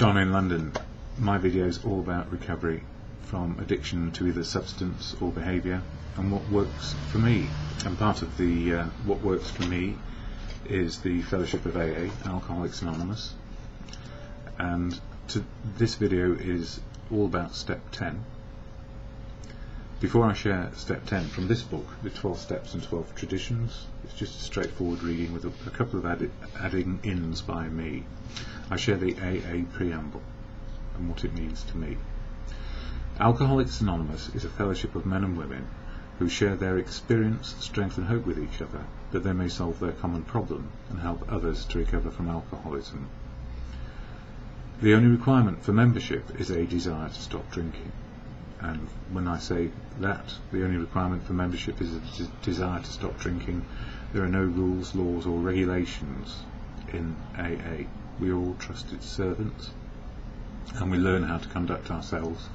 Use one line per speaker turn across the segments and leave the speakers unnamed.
Don in London. My video is all about recovery from addiction to either substance or behaviour and what works for me. And part of the what works for me is the Fellowship of AA, Alcoholics Anonymous. And this video is all about step 10. Before I share step 10 from this book, the 12 Steps and 12 Traditions, it's just a straightforward reading with a couple of adding-ins by me. I share the AA preamble and what it means to me. Alcoholics Anonymous is a fellowship of men and women who share their experience, strength and hope with each other, that they may solve their common problem and help others to recover from alcoholism. The only requirement for membership is a desire to stop drinking. And when I say that, the only requirement for membership is a desire to stop drinking, there are no rules, laws or regulations in AA. We are all trusted servants, and we learn how to conduct ourselves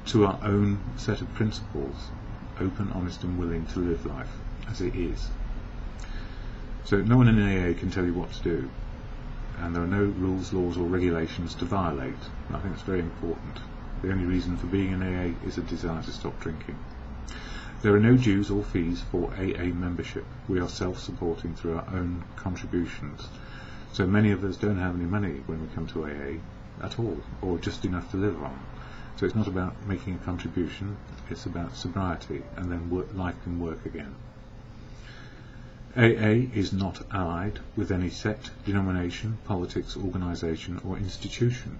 to our own set of principles, open, honest and willing to live life as it is. So no one in AA can tell you what to do, and there are no rules, laws or regulations to violate. I think it's very important. The only reason for being in AA is a desire to stop drinking. There are no dues or fees for AA membership. We are self-supporting through our own contributions. So many of us don't have any money when we come to AA at all, or just enough to live on. So it's not about making a contribution, it's about sobriety, and then life can work again. AA is not allied with any sect, denomination, politics, organisation or institution,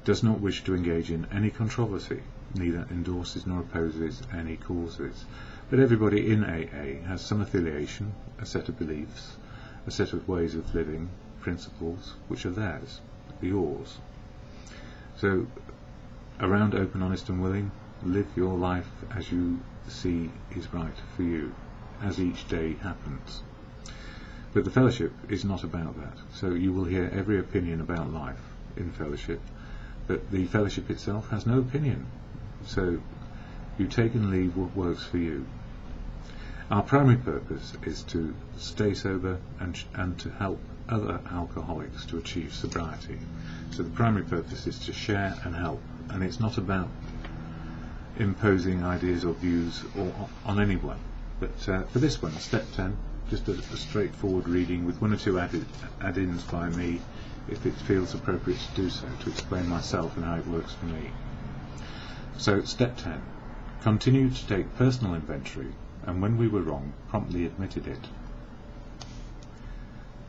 does not wish to engage in any controversy, neither endorses nor opposes any causes. But everybody in AA has some affiliation, a set of beliefs, a set of ways of living, principles, which are theirs, yours. So, around open, honest and willing, live your life as you see is right for you, as each day happens. But the fellowship is not about that, so you will hear every opinion about life in fellowship, but the fellowship itself has no opinion, so you take and leave what works for you. Our primary purpose is to stay sober and to help other alcoholics to achieve sobriety. So the primary purpose is to share and help, and it's not about imposing ideas or views on anyone. But for this one, step 10, just a straightforward reading with one or two add-ins by me, if it feels appropriate to do so, to explain myself and how it works for me. So, step 10. Continue to take personal inventory, and when we were wrong, promptly admitted it.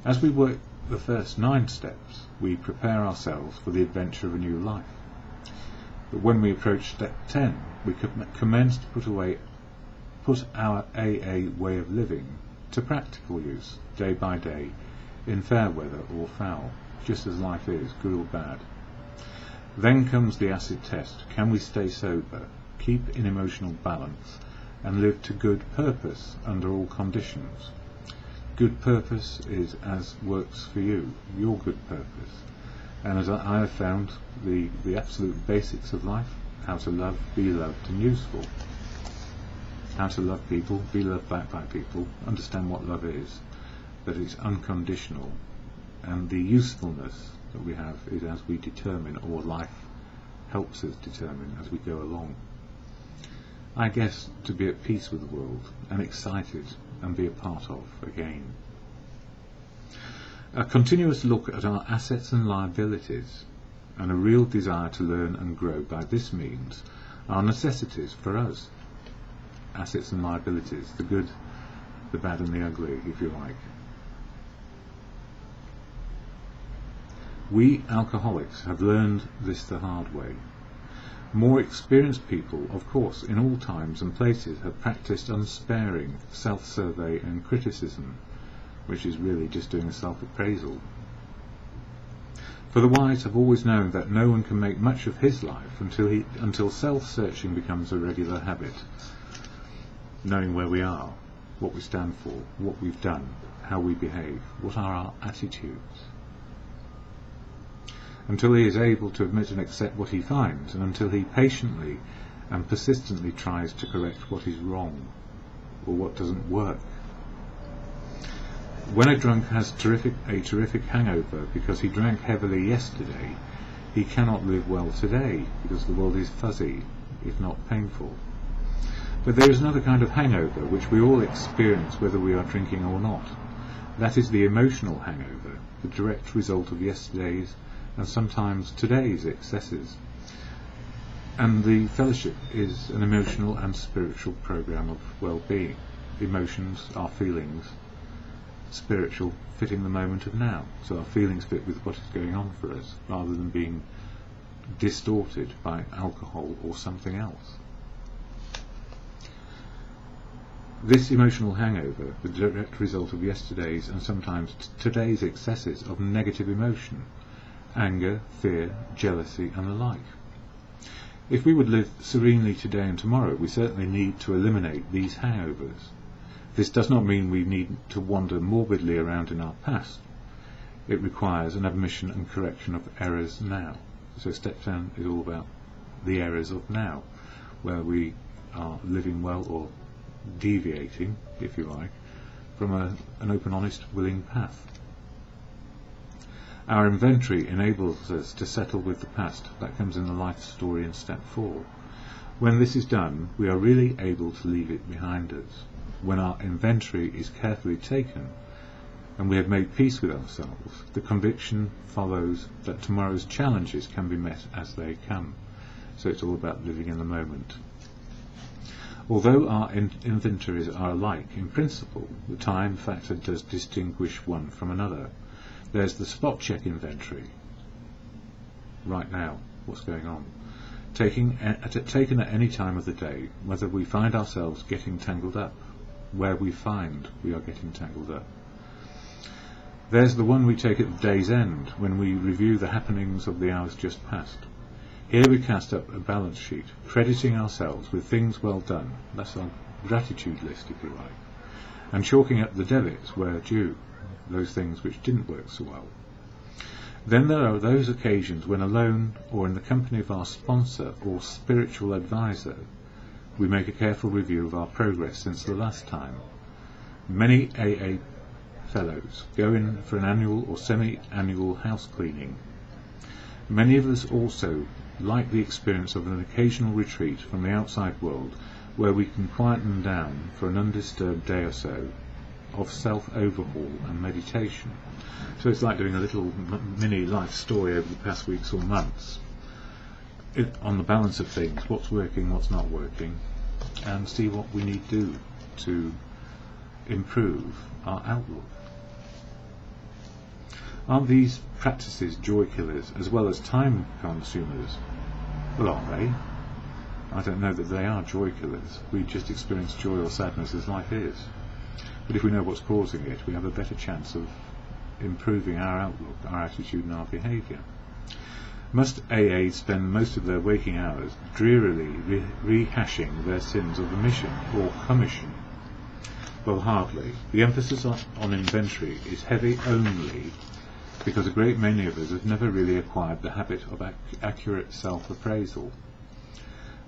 As we work the first 9 steps, we prepare ourselves for the adventure of a new life. But when we approach step 10, we commence to put our AA way of living to practical use, day by day, in fair weather or foul, just as life is, good or bad. Then comes the acid test. Can we stay sober, keep in emotional balance, and live to good purpose under all conditions? Good purpose is as works for you, your good purpose. And as I have found, the absolute basics of life: how to love, be loved and useful. How to love people, be loved back by people, understand what love is, that it's unconditional, and the usefulness that we have is as we determine, or life helps us determine as we go along. I guess to be at peace with the world and excited and be a part of again. A continuous look at our assets and liabilities, and a real desire to learn and grow by this means, are necessities for us. Assets and liabilities, the good, the bad and the ugly, if you like. We alcoholics have learned this the hard way. More experienced people, of course, in all times and places, have practiced unsparing self-survey and criticism, which is really just doing a self-appraisal. For the wise have always known that no one can make much of his life until self-searching becomes a regular habit, knowing where we are, what we stand for, what we've done, how we behave, what are our attitudes. Until he is able to admit and accept what he finds, and until he patiently and persistently tries to correct what is wrong, or what doesn't work. When a drunk has a terrific hangover because he drank heavily yesterday, he cannot live well today because the world is fuzzy, if not painful. But there is another kind of hangover which we all experience whether we are drinking or not. That is the emotional hangover, the direct result of yesterday's and sometimes today's excesses. And the fellowship is an emotional and spiritual program of well-being. Emotions are feelings, spiritual fitting the moment of now. So our feelings fit with what is going on for us, rather than being distorted by alcohol or something else. This emotional hangover, the direct result of yesterday's and sometimes today's excesses of negative emotion, anger, fear, jealousy and the like. If we would live serenely today and tomorrow, we certainly need to eliminate these hangovers. This does not mean we need to wander morbidly around in our past. It requires an admission and correction of errors now. So step 10 is all about the errors of now, where we are living well or deviating, if you like, from an open, honest, willing path. Our inventory enables us to settle with the past. That comes in the life story in step 4. When this is done, we are really able to leave it behind us. When our inventory is carefully taken and we have made peace with ourselves, the conviction follows that tomorrow's challenges can be met as they come. So it's all about living in the moment. Although our inventories are alike in principle, the time factor does distinguish one from another. There's the spot check inventory. Right now, what's going on? Taken at any time of the day, whether we find ourselves getting tangled up, where we find we are getting tangled up. There's the one we take at the day's end, when we review the happenings of the hours just past. Here we cast up a balance sheet, crediting ourselves with things well done. That's our gratitude list, if you like, and chalking up the debits where due, those things which didn't work so well. Then there are those occasions when alone or in the company of our sponsor or spiritual advisor, we make a careful review of our progress since the last time. Many AA fellows go in for an annual or semi-annual house cleaning. Many of us also like the experience of an occasional retreat from the outside world where we can quieten down for an undisturbed day or so of self-overhaul and meditation. So it's like doing a little mini life story over the past weeks or months on the balance of things, what's working, what's not working, and see what we need to do to improve our outlook. Aren't these practices joy killers as well as time consumers? Well, are they? I don't know that they are joy killers. We just experience joy or sadness as life is. But if we know what's causing it, we have a better chance of improving our outlook, our attitude and our behaviour. Must AA spend most of their waking hours drearily rehashing their sins of omission or commission? Well, hardly. The emphasis on inventory is heavy only because a great many of us have never really acquired the habit of accurate self-appraisal.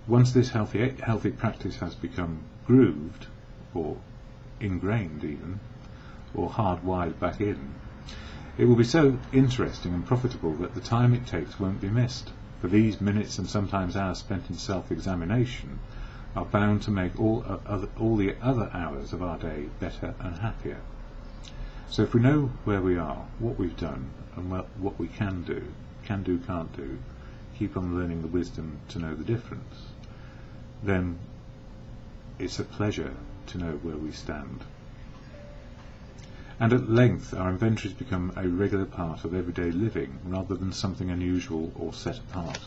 Once this healthy practice has become grooved, or ingrained even, or hardwired back in, it will be so interesting and profitable that the time it takes won't be missed, for these minutes and sometimes hours spent in self-examination are bound to make all the other hours of our day better and happier. So if we know where we are, what we've done, and what we can do, can't do, keep on learning the wisdom to know the difference, then it's a pleasure to know where we stand. And at length our inventories become a regular part of everyday living rather than something unusual or set apart.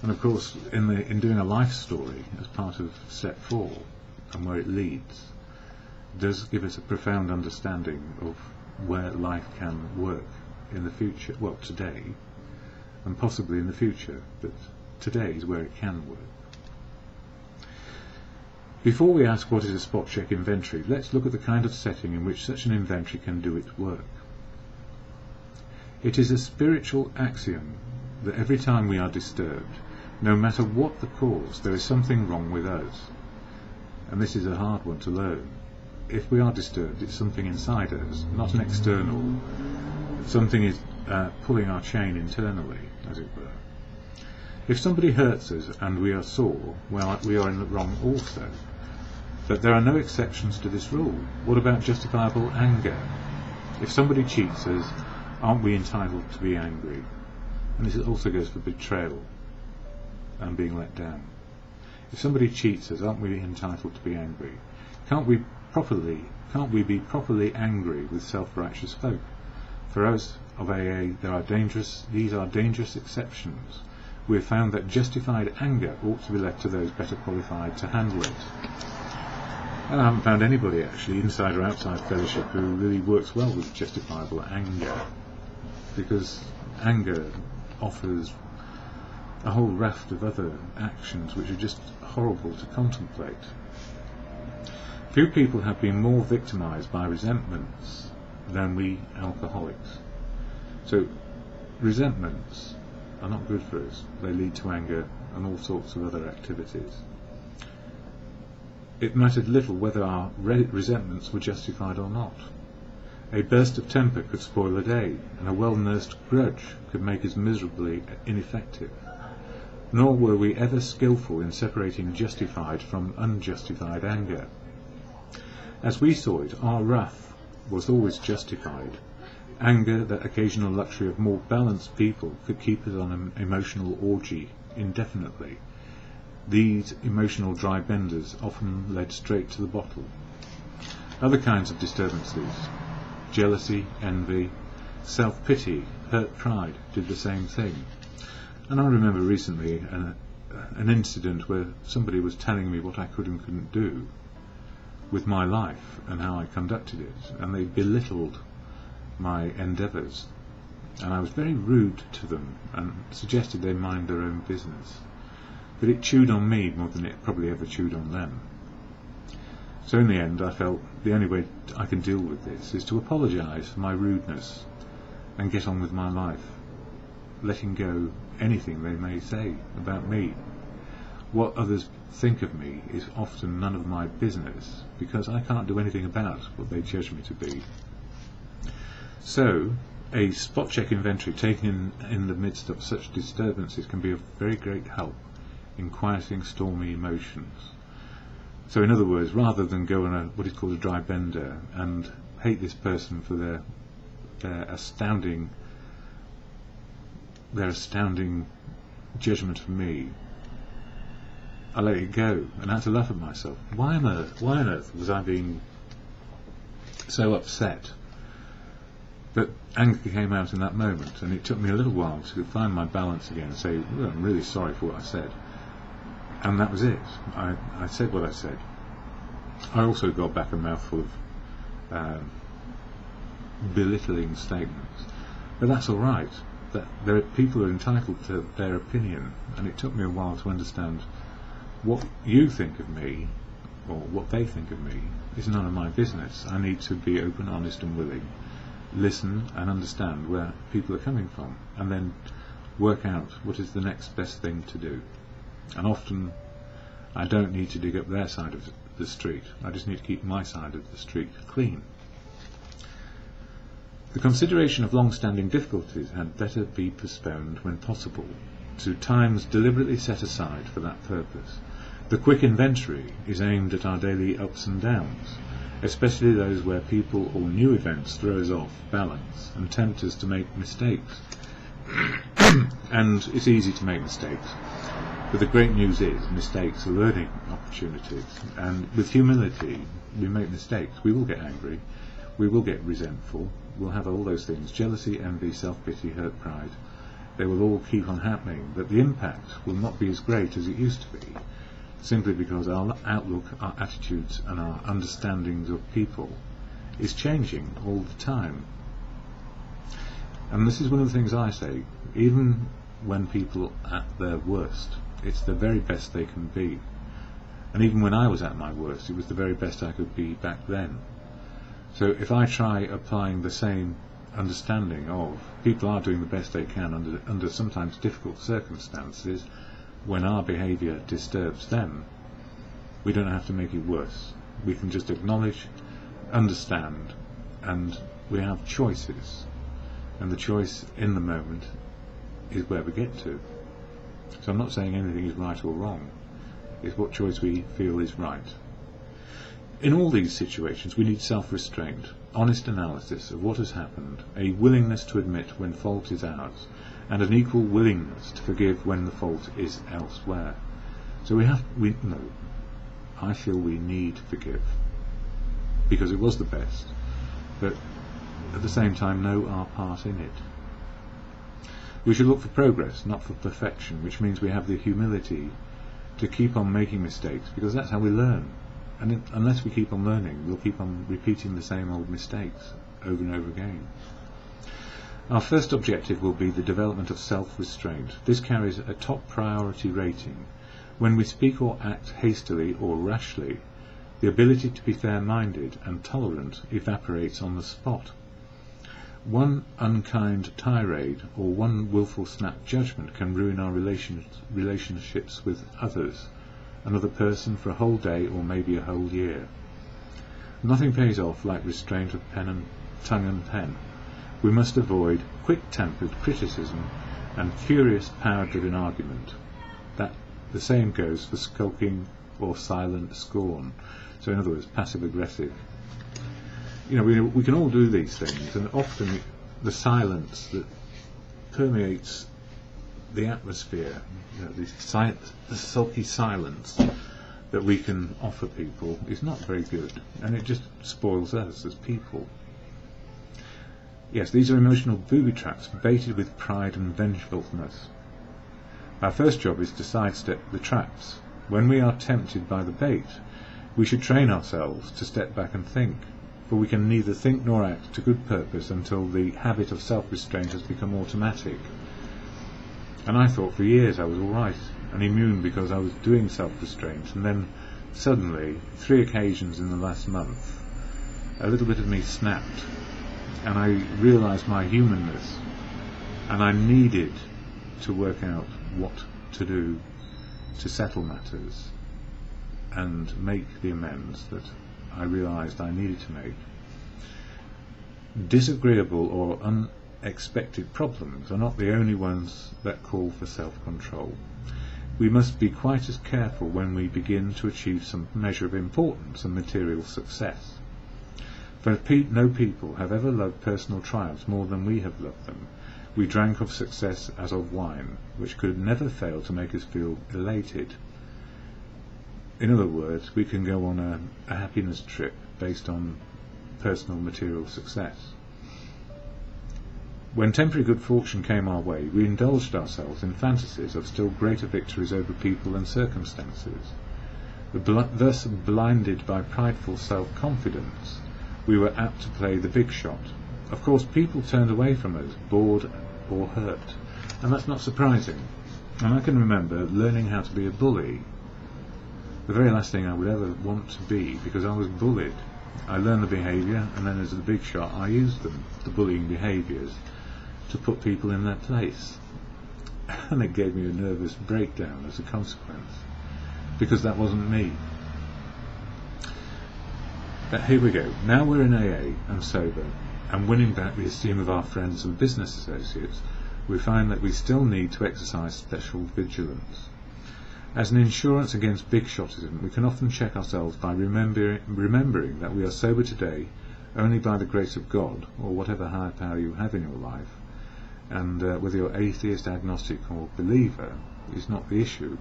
And of course, in doing a life story as part of step 4 and where it leads, does give us a profound understanding of where life can work in the future, well, today, and possibly in the future, but today is where it can work. Before we ask what is a spot check inventory, let's look at the kind of setting in which such an inventory can do its work. It is a spiritual axiom that every time we are disturbed, no matter what the cause, there is something wrong with us. And this is a hard one to learn. If we are disturbed, it's something inside us, not an external. Something is pulling our chain internally, as it were. If somebody hurts us and we are sore, well, we are in the wrong also. But there are no exceptions to this rule. What about justifiable anger? If somebody cheats us, aren't we entitled to be angry? And this also goes for betrayal and being let down. If somebody cheats us, aren't we entitled to be angry? Can't we be properly angry with self-righteous folk? For us of AA, these are dangerous exceptions. We have found that justified anger ought to be left to those better qualified to handle it. And I haven't found anybody actually, inside or outside fellowship, who really works well with justifiable anger, because anger offers a whole raft of other actions which are just horrible to contemplate. Few people have been more victimised by resentments than we alcoholics. So resentments are not good for us. They lead to anger and all sorts of other activities. It mattered little whether our resentments were justified or not. A burst of temper could spoil a day, and a well-nursed grudge could make us miserably ineffective. Nor were we ever skillful in separating justified from unjustified anger. As we saw it, our wrath was always justified. Anger, that occasional luxury of more balanced people, could keep us on an emotional orgy indefinitely. These emotional dry benders often led straight to the bottle. Other kinds of disturbances, jealousy, envy, self-pity, hurt pride, did the same thing. And I remember recently an incident where somebody was telling me what I could and couldn't do with my life and how I conducted it, and they belittled my endeavours, and I was very rude to them and suggested they mind their own business. But it chewed on me more than it probably ever chewed on them. So in the end I felt the only way I can deal with this is to apologise for my rudeness and get on with my life, letting go anything they may say about me. What others think of me is often none of my business, because I can't do anything about what they judge me to be. So a spot check inventory taken in the midst of such disturbances can be of very great help in quieting stormy emotions. So in other words, rather than go on what is called a dry bender and hate this person for their astounding judgment of me, I let it go and I had to laugh at myself. Why on earth was I being so upset? But anger came out in that moment, and it took me a little while to find my balance again and say, well, I'm really sorry for what I said. And that was it. I said what I said. I also got back a mouthful of belittling statements. But that's all right. People are entitled to their opinion, and it took me a while to understand what you think of me, or what they think of me, is none of my business. I need to be open, honest and willing, listen and understand where people are coming from, and then work out what is the next best thing to do. And often I don't need to dig up their side of the street, I just need to keep my side of the street clean. The consideration of long-standing difficulties had better be postponed when possible to times deliberately set aside for that purpose. The quick inventory is aimed at our daily ups and downs, especially those where people or new events throw us off balance and tempt us to make mistakes. And it's easy to make mistakes. But the great news is mistakes are learning opportunities, and with humility we make mistakes. We will get angry, we will get resentful, we'll have all those things, jealousy, envy, self-pity, hurt, pride. They will all keep on happening, but the impact will not be as great as it used to be, simply because our outlook, our attitudes and our understandings of people is changing all the time. And this is one of the things I say, even when people are at their worst, it's the very best they can be. And even when I was at my worst, it was the very best I could be back then. So if I try applying the same understanding of people are doing the best they can under sometimes difficult circumstances, when our behaviour disturbs them, we don't have to make it worse. We can just acknowledge, understand, and we have choices. and the choice in the moment is where we get to. So I'm not saying anything is right or wrong, it's what choice we feel is right. In all these situations we need self-restraint, honest analysis of what has happened, a willingness to admit when fault is ours, and an equal willingness to forgive when the fault is elsewhere. So I feel we need to forgive, because it was the best, but at the same time know our part in it. We should look for progress, not for perfection, which means we have the humility to keep on making mistakes, because that's how we learn. And unless we keep on learning, we'll keep on repeating the same old mistakes over and over again. Our first objective will be the development of self-restraint. This carries a top priority rating. When we speak or act hastily or rashly, the ability to be fair-minded and tolerant evaporates on the spot. One unkind tirade or one willful snap judgment can ruin our relationships with others, another person, for a whole day or maybe a whole year. Nothing pays off like restraint of tongue and pen. We must avoid quick-tempered criticism and furious power-driven argument. The same goes for skulking or silent scorn. So in other words, passive-aggressive. We can all do these things, and often the silence that permeates the atmosphere, the sulky silence that we can offer people is not very good, and it just spoils us as people. Yes, these are emotional booby traps baited with pride and vengefulness. Our first job is to sidestep the traps. When we are tempted by the bait, we should train ourselves to step back and think, for we can neither think nor act to good purpose until the habit of self-restraint has become automatic. And I thought for years I was all right and immune because I was doing self-restraint, and then suddenly, 3 occasions in the last month, a little bit of me snapped, and I realised my humanness, and I needed to work out what to do to settle matters and make the amends that I realised I needed to make. Disagreeable or unexpected problems are not the only ones that call for self-control. We must be quite as careful when we begin to achieve some measure of importance and material success. For no people have ever loved personal triumphs more than we have loved them. We drank of success as of wine, which could never fail to make us feel elated. In other words, we can go on a happiness trip based on personal material success. When temporary good fortune came our way, we indulged ourselves in fantasies of still greater victories over people and circumstances. Thus, blinded by prideful self-confidence, we were apt to play the big shot. Of course, people turned away from us, bored or hurt, and that's not surprising. And I can remember learning how to be a bully, the very last thing I would ever want to be, because I was bullied. I learned the behaviour, and then as a big shot I used them, the bullying behaviours, to put people in their place. And it gave me a nervous breakdown as a consequence, because that wasn't me. But here we go. Now we're in AA and sober, and winning back the esteem of our friends and business associates, we find that we still need to exercise special vigilance. As an insurance against big shotism, we can often check ourselves by remembering that we are sober today only by the grace of God, or whatever higher power you have in your life, and whether you're atheist, agnostic or believer is not the issue.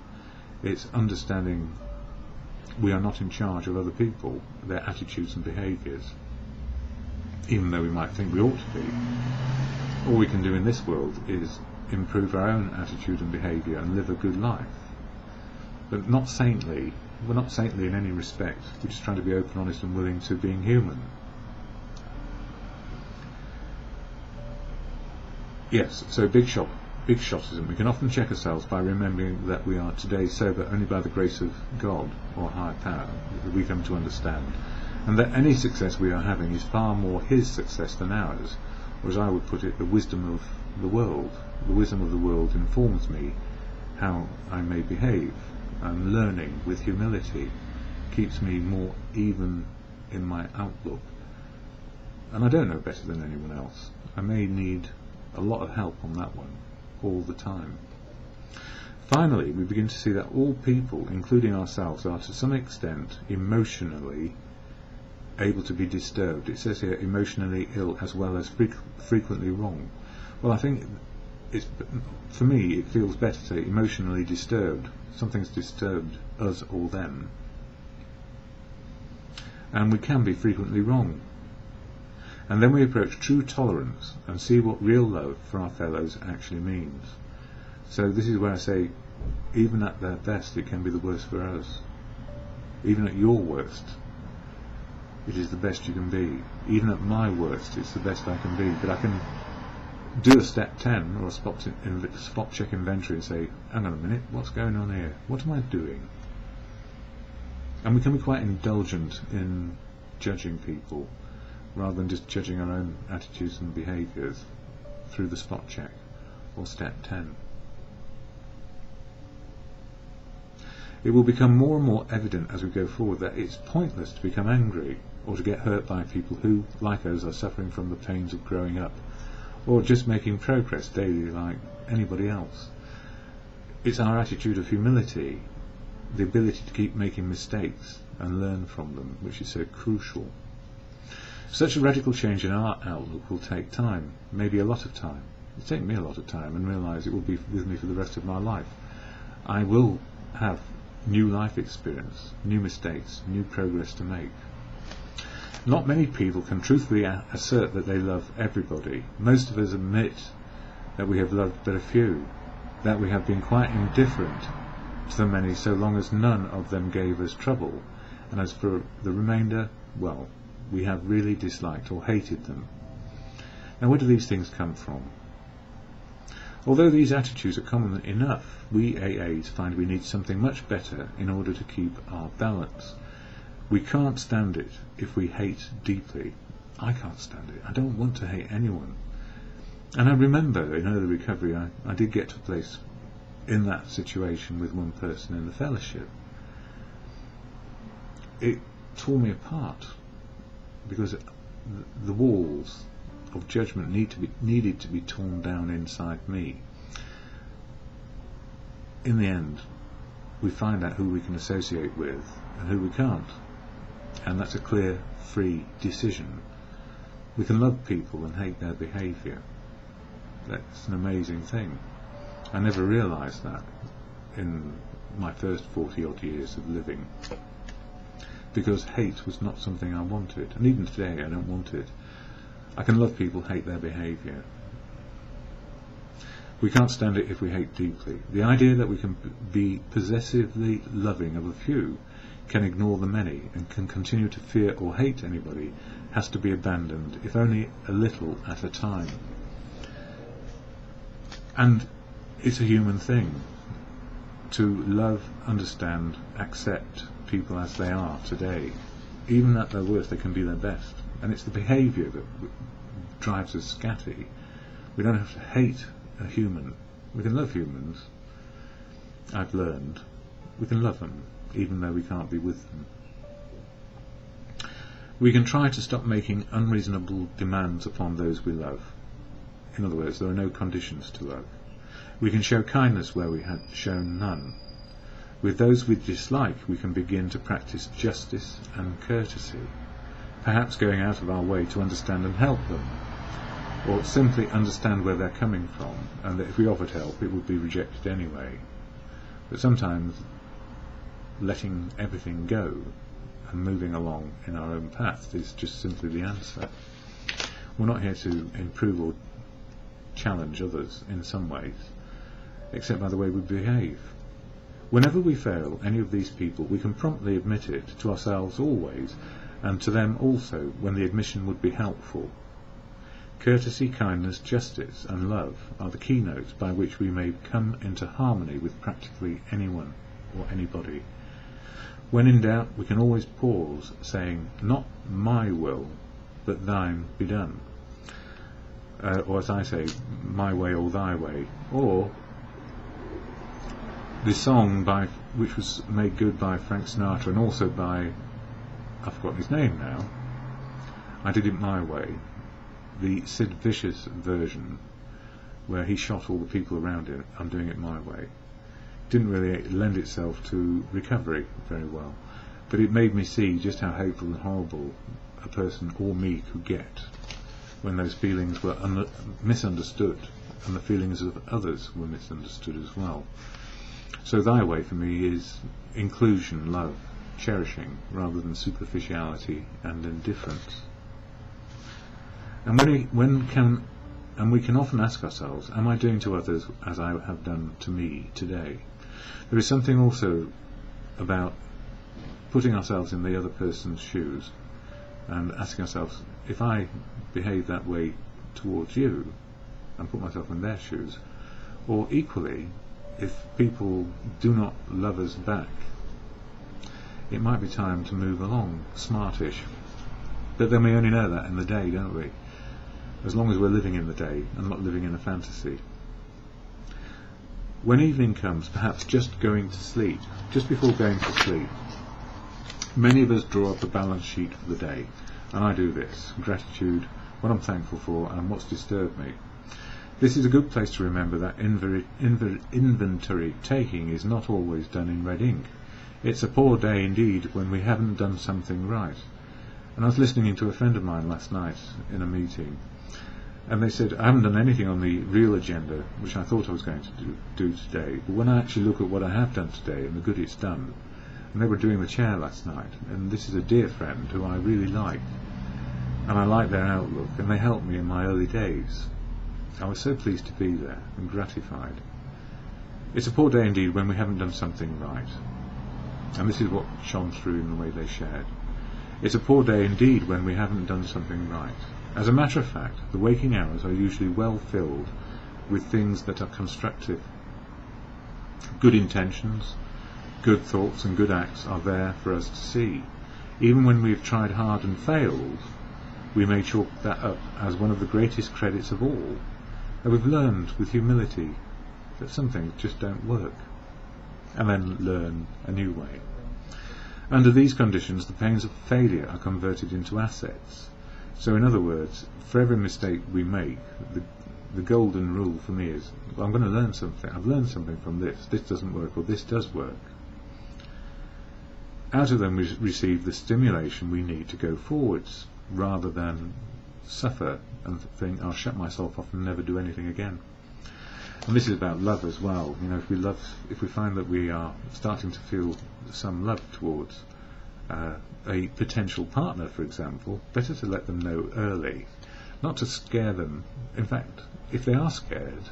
It's understanding we are not in charge of other people, their attitudes and behaviours, even though we might think we ought to be. All we can do in this world is improve our own attitude and behaviour and live a good life. But not saintly. We're not saintly in any respect. We're just trying to be open, honest and willing to being human. Yes, so big shotism. We can often check ourselves by remembering that we are today sober only by the grace of God or higher power that we come to understand, and that any success we are having is far more His success than ours, or as I would put it, the wisdom of the world. The wisdom of the world informs me how I may behave, and learning with humility keeps me more even in my outlook. And I don't know better than anyone else. I may need a lot of help on that one, all the time. Finally, we begin to see that all people, including ourselves, are to some extent emotionally able to be disturbed. It says here emotionally ill as well as frequently wrong. Well, I think for me it feels better to say emotionally disturbed. Something's disturbed us or them. And we can be frequently wrong. And then we approach true tolerance and see what real love for our fellows actually means. So this is where I say, even at their best it can be the worst for us. Even at your worst, it is the best you can be. Even at my worst, it's the best I can be. But I can do a step 10 or a spot check inventory and say, hang on a minute, what's going on here? What am I doing? And we can be quite indulgent in judging people rather than just judging our own attitudes and behaviours through the spot check or step 10. It will become more and more evident as we go forward that it's pointless to become angry or to get hurt by people who, like us, are suffering from the pains of growing up, or just making progress daily like anybody else. It's our attitude of humility, the ability to keep making mistakes and learn from them, which is so crucial. Such a radical change in our outlook will take time, maybe a lot of time. It'll take me a lot of time, and realise it will be with me for the rest of my life. I will have new life experience, new mistakes, new progress to make. Not many people can truthfully assert that they love everybody. Most of us admit that we have loved but a few, that we have been quite indifferent to the many so long as none of them gave us trouble, and as for the remainder, well, we have really disliked or hated them. Now, where do these things come from? Although these attitudes are common enough, we AAs find we need something much better in order to keep our balance. We can't stand it if we hate deeply. I can't stand it. I don't want to hate anyone. And I remember in early recovery I did get to a place in that situation with one person in the fellowship. It tore me apart because the walls of judgment needed to be torn down inside me. In the end, we find out who we can associate with and who we can't, and that's a clear, free decision. We can love people and hate their behaviour. That's an amazing thing. I never realised that in my first 40 odd years of living, because hate was not something I wanted, and even today I don't want it. I can love people, hate their behaviour. We can't stand it if we hate deeply. The idea that we can be possessively loving of a few, can ignore the many, and can continue to fear or hate anybody has to be abandoned, if only a little at a time. And it's a human thing to love, understand, accept people as they are today. Even at their worst, they can be their best. And it's the behaviour that drives us scatty. We don't have to hate a human. We can love humans. I've learned. We can love them, even though we can't be with them. We can try to stop making unreasonable demands upon those we love. In other words, there are no conditions to love. We can show kindness where we had shown none. With those we dislike, we can begin to practice justice and courtesy, perhaps going out of our way to understand and help them, or simply understand where they're coming from, and that if we offered help, it would be rejected anyway. But sometimes letting everything go and moving along in our own path is just simply the answer. We're not here to improve or challenge others in some ways, except by the way we behave. Whenever we fail any of these people, we can promptly admit it, to ourselves always, and to them also when the admission would be helpful. Courtesy, kindness, justice and love are the keynotes by which we may come into harmony with practically anyone or anybody. When in doubt, we can always pause, saying, "Not my will, but thine be done." Or as I say, "My way or thy way." Or the song which was made good by Frank Sinatra and also by, I've forgotten his name now, "I Did It My Way," the Sid Vicious version, where he shot all the people around him. I'm doing it my way. Didn't really lend itself to recovery very well, but it made me see just how hateful and horrible a person or me could get when those feelings were misunderstood, and the feelings of others were misunderstood as well. So thy way for me is inclusion, love, cherishing, rather than superficiality and indifference. And we can often ask ourselves, am I doing to others as I have done to me today? There is something also about putting ourselves in the other person's shoes and asking ourselves, if I behave that way towards you, and put myself in their shoes, or equally, if people do not love us back, it might be time to move along, smartish. But then we only know that in the day, don't we? As long as we're living in the day and not living in a fantasy. When evening comes, perhaps just going to sleep, just before going to sleep, many of us draw up a balance sheet for the day, and I do this: gratitude, what I'm thankful for, and what's disturbed me. This is a good place to remember that inventory taking is not always done in red ink. It's a poor day indeed when we haven't done something right. And I was listening to a friend of mine last night in a meeting, and they said, I haven't done anything on the real agenda, which I thought I was going to do today, but when I actually look at what I have done today and the good it's done, and they were doing the chair last night, and this is a dear friend who I really like, and I like their outlook, and they helped me in my early days. I was so pleased to be there and gratified. It's a poor day indeed when we haven't done something right. And this is what shone through in the way they shared. It's a poor day indeed when we haven't done something right. As a matter of fact, the waking hours are usually well filled with things that are constructive. Good intentions, good thoughts and good acts are there for us to see. Even when we've tried hard and failed, we may chalk that up as one of the greatest credits of all, that we've learned with humility that some things just don't work, and then learn a new way. Under these conditions, the pains of failure are converted into assets. So in other words, for every mistake we make, the golden rule for me is, well, I'm going to learn something. I've learned something from this. This doesn't work, or this does work. Out of them we receive the stimulation we need to go forwards, rather than suffer and think, I'll shut myself off and never do anything again. And this is about love as well. You know, if we find that we are starting to feel some love towards a potential partner, for example, better to let them know early, not to scare them. In fact, if they are scared,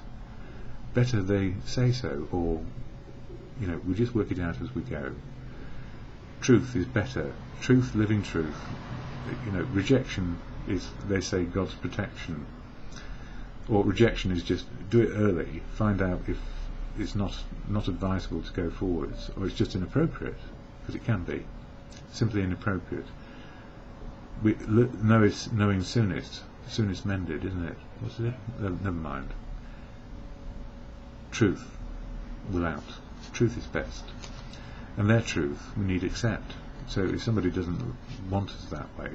better they say so, or we just work it out as we go. Truth is better. Truth, living truth. Rejection is, they say, God's protection. Or rejection is just do it early, find out if it's not advisable to go forwards, or it's just inappropriate, because it can be simply inappropriate. Knowing soonest mended, isn't it? What's it? Never mind. Truth will out. Truth is best, and their truth we need accept. So if somebody doesn't want us that way,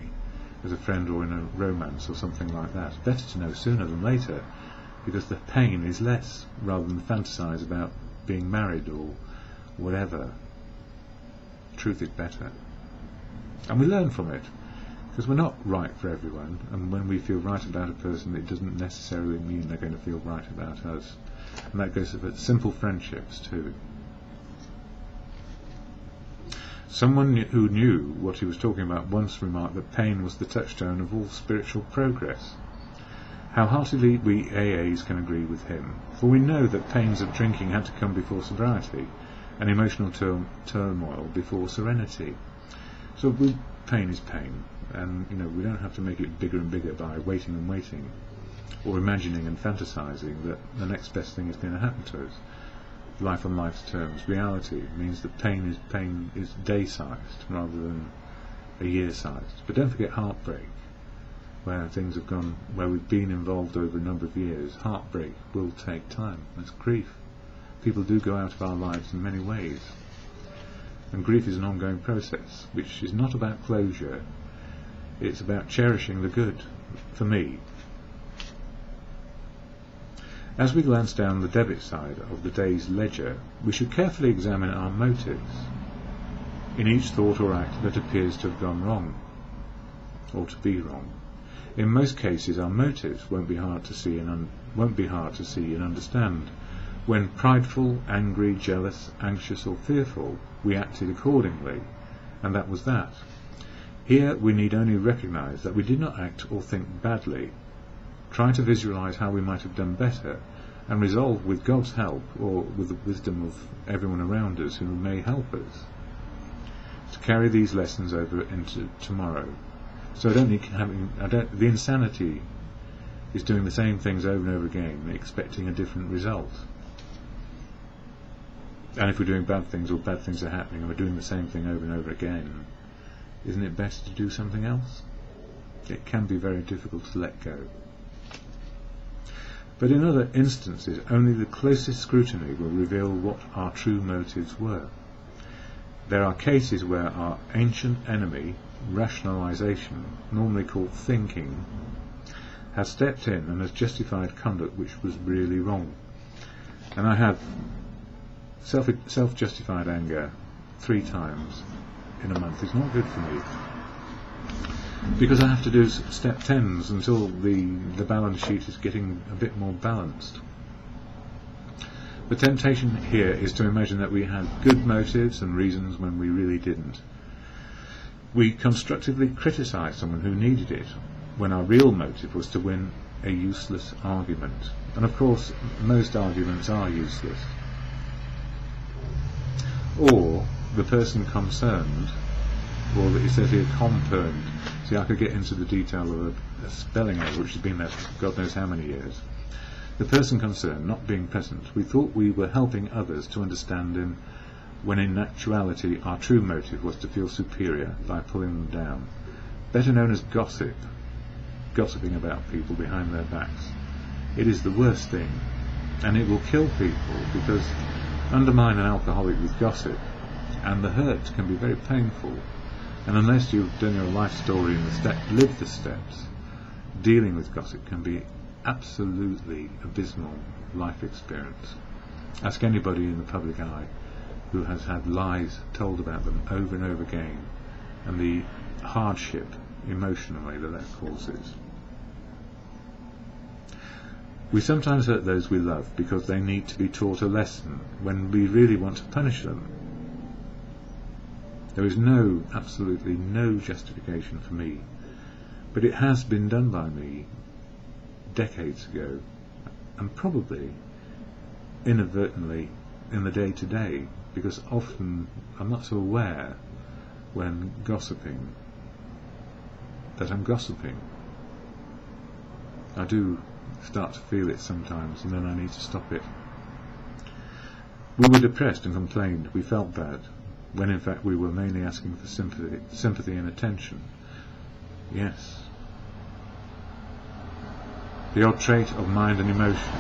as a friend or in a romance or something like that, better to know sooner than later, because the pain is less, rather than fantasise about being married or whatever. Truth is better. And we learn from it, because we're not right for everyone, and when we feel right about a person, it doesn't necessarily mean they're going to feel right about us. And that goes for simple friendships too. Someone who knew what he was talking about once remarked that pain was the touchstone of all spiritual progress. How heartily we AAs can agree with him, for we know that pains of drinking had to come before sobriety, and emotional turmoil before serenity. So pain is pain, and we don't have to make it bigger and bigger by waiting and waiting, or imagining and fantasizing that the next best thing is going to happen to us. Life on life's terms. Reality means that pain is day-sized rather than a year-sized. But don't forget heartbreak, where things have gone, where we've been involved over a number of years. Heartbreak will take time. That's grief. People do go out of our lives in many ways, and grief is an ongoing process, which is not about closure. It's about cherishing the good, for me. As we glance down the debit side of the day's ledger, we should carefully examine our motives in each thought or act that appears to have gone wrong, or to be wrong. In most cases, our motives won't be hard to see and understand. When prideful, angry, jealous, anxious, or fearful, we acted accordingly, and that was that. Here we need only recognize that we did not act or think badly, try to visualize how we might have done better, and resolve with God's help, or with the wisdom of everyone around us who may help us, to carry these lessons over into tomorrow. So the insanity is doing the same things over and over again, expecting a different result. And if we're doing bad things, or bad things are happening, and we're doing the same thing over and over again, isn't it better to do something else? It can be very difficult to let go. But in other instances, only the closest scrutiny will reveal what our true motives were. There are cases where our ancient enemy, rationalization, normally called thinking, has stepped in and has justified conduct which was really wrong. And I have self-justified anger 3 times in a month. It's not good for me, because I have to do step 10s until the balance sheet is getting a bit more balanced. The temptation here is to imagine that we had good motives and reasons when we really didn't. We constructively criticize someone who needed it, when our real motive was to win a useless argument. And of course, most arguments are useless. Or the person concerned, or it says here concerned. See, I could get into the detail of a spelling error which has been there for God knows how many years. The person concerned not being present, we thought we were helping others to understand him, when in actuality our true motive was to feel superior by pulling them down. Better known as gossip, gossiping about people behind their backs. It is the worst thing, and it will kill people, because undermine an alcoholic with gossip, and the hurt can be very painful, and unless you've done your life story and lived the steps, dealing with gossip can be absolutely abysmal life experience. Ask anybody in the public eye who has had lies told about them over and over again, and the hardship emotionally that causes. We sometimes hurt those we love because they need to be taught a lesson when we really want to punish them. There is absolutely no justification for me, but it has been done by me decades ago, and probably inadvertently in the day-to-day, because often I'm not so aware when gossiping that I'm gossiping. I do start to feel it sometimes, and then I need to stop it. We were depressed and complained. We felt bad, when in fact we were mainly asking for sympathy and attention. Yes. The odd trait of mind and emotion.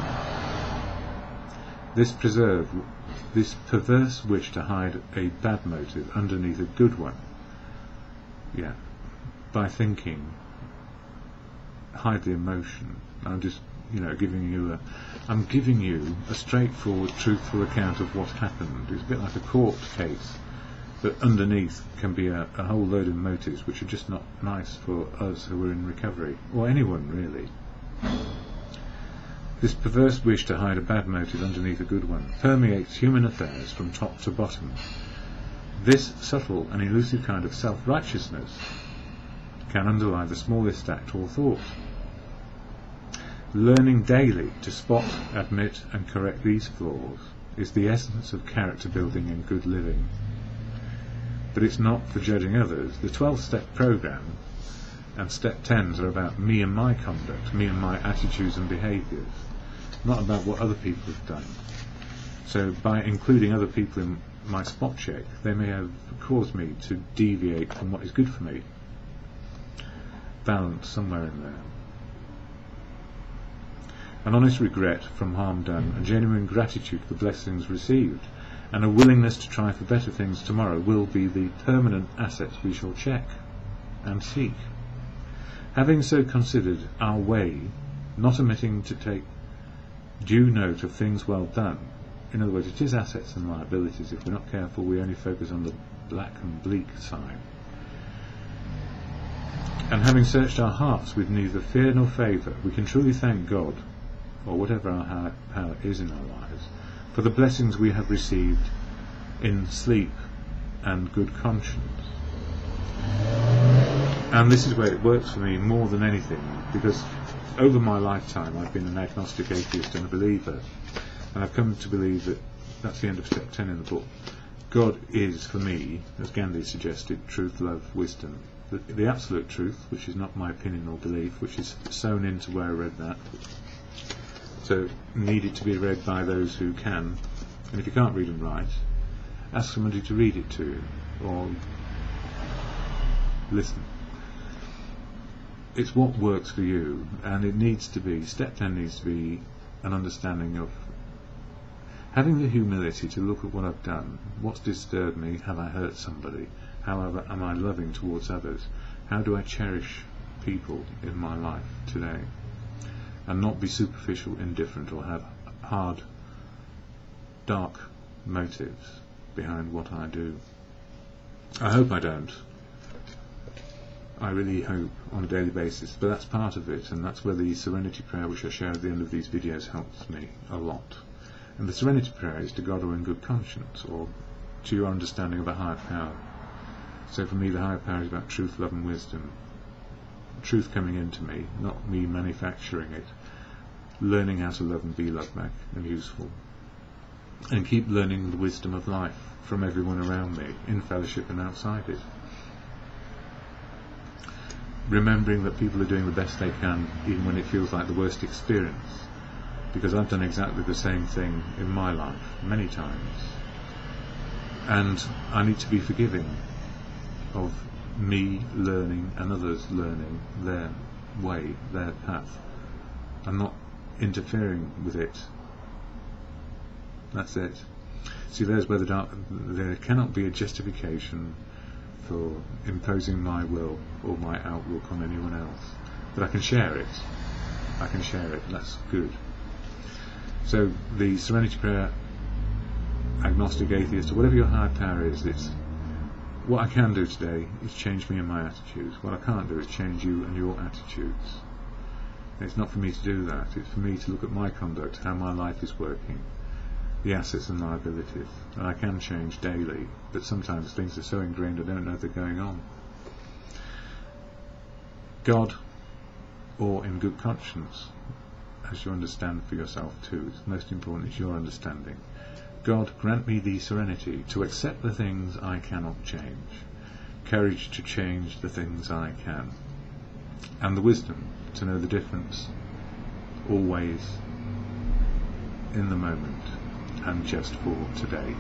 This perverse wish to hide a bad motive underneath a good one. Yeah. By thinking, hide the emotion. I'm just, I'm giving you a straightforward, truthful account of what happened. It's a bit like a court case, but underneath can be a whole load of motives which are just not nice for us who are in recovery, or anyone really. This perverse wish to hide a bad motive underneath a good one permeates human affairs from top to bottom. This subtle and elusive kind of self-righteousness can underlie the smallest act or thought. Learning daily to spot, admit and correct these flaws is the essence of character building and good living. But it's not for judging others. The 12-step program and step 10s are about me and my conduct, me and my attitudes and behaviours, not about what other people have done. So by including other people in my spot check, they may have caused me to deviate from what is good for me. Balance somewhere in there. An honest regret from harm done, a genuine gratitude for blessings received, and a willingness to try for better things tomorrow will be the permanent assets we shall check and seek. Having so considered our way, not omitting to take due note of things well done. In other words, it is assets and liabilities. If we're not careful, we only focus on the black and bleak side. And having searched our hearts with neither fear nor favour, we can truly thank God, or whatever our higher power is in our lives, for the blessings we have received in sleep and good conscience. And this is where it works for me more than anything, because over my lifetime I've been an agnostic atheist and a believer, and I've come to believe that that's the end of step 10 in the book. God is, for me, as Gandhi suggested, truth, love, wisdom. The absolute truth, which is not my opinion or belief, which is sewn into where I read that. So needed to be read by those who can, and if you can't read and write, ask somebody to read it to you, or listen. It's what works for you, and it needs to be, step 10 needs to be an understanding of having the humility to look at what I've done, what's disturbed me, have I hurt somebody, how am I loving towards others, how do I cherish people in my life today, and not be superficial, indifferent, or have hard, dark motives behind what I do. I hope I don't. I really hope on a daily basis, but that's part of it, and that's where the Serenity Prayer, which I share at the end of these videos, helps me a lot. And the Serenity Prayer is to God or in good conscience, or to your understanding of a higher power. So for me, the higher power is about truth, love and wisdom. Truth coming into me, not me manufacturing it. Learning how to love and be loved back and useful. And keep learning the wisdom of life from everyone around me, in fellowship and outside it. Remembering that people are doing the best they can, even when it feels like the worst experience. Because I've done exactly the same thing in my life, many times. And I need to be forgiving of me learning and others learning their way, their path, and not interfering with it. That's it. See, there's where there cannot be a justification for imposing my will or my outlook on anyone else. But I can share it. I can share it. That's good. So the Serenity Prayer, agnostic, atheist, or whatever your higher power is, it's what I can do today is change me and my attitudes. What I can't do is change you and your attitudes. It's not for me to do that. It's for me to look at my conduct, how my life is working, the assets and liabilities. And I can change daily, but sometimes things are so ingrained I don't know they're going on. God, or in good conscience, as you understand for yourself too. It's most important is your understanding. God, grant me the serenity to accept the things I cannot change, courage to change the things I can, and the wisdom to know the difference always, in the moment, and just for today.